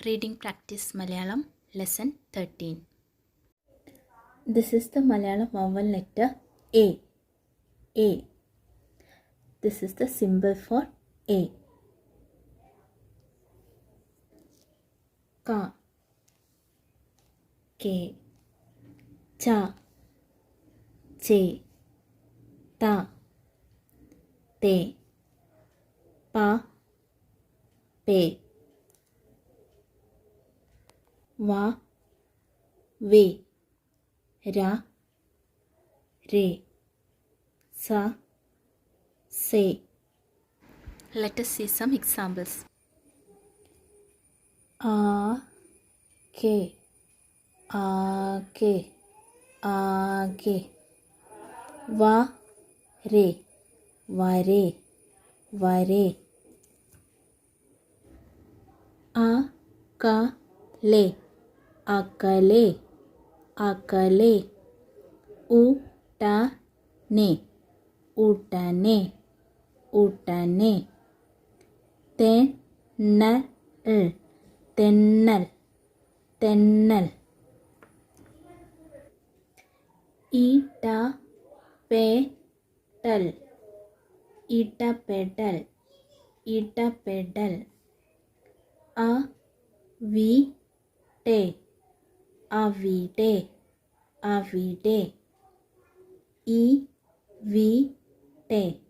Reading Practice Malayalam, Lesson 13. This is the Malayalam vowel letter A. A. This is the symbol for A. Ka. Ke. Cha. Che. Ta. Te. Pa. Pe. Va. Ve. Ra. Re. Sa. Se. Let us see some examples. A. Ke. Aage. Aage. Va. Re. Vare. Vare. A. Ka. Le. Akale. Akale. U. Ta. Ne. Utane. Utane. Tennal. Tennal. Tennal. Ita. Petal. Ita pedal. Ita pedal. A. Vi. Te. Avide. Avide. I. Vi. Te.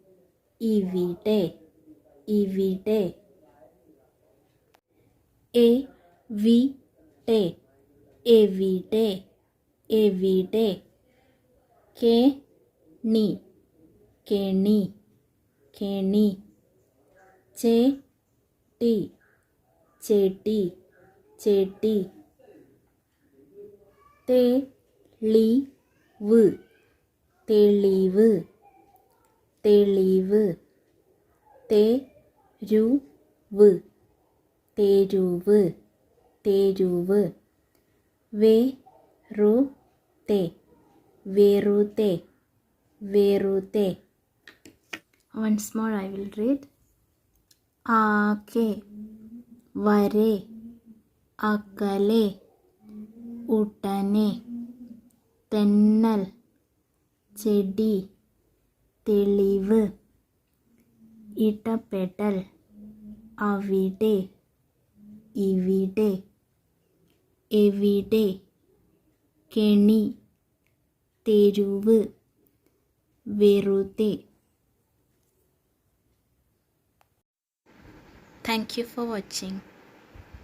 Ivide. Ivide. E. Vi. Te. Evide. Evide. Ke. Ni. Keni. Keni. Che. Ti. Cheti. Cheti. Te. Li. Vu. തെളിവ് തെളിവ് തെരുവ് തെരുവ് തെരുവ് വെറുതെ വെറുതെ വെറുതെ. Once more I will read. ആകെ വരെ അകലെ ഉടനെ തെന്നൽ ചെടി തെളിവ് ഇടപെടൽ അവിടെ ഇവിടെ എവിടെ കെണി തെരുവ് വെറുതെ. Thank you for watching.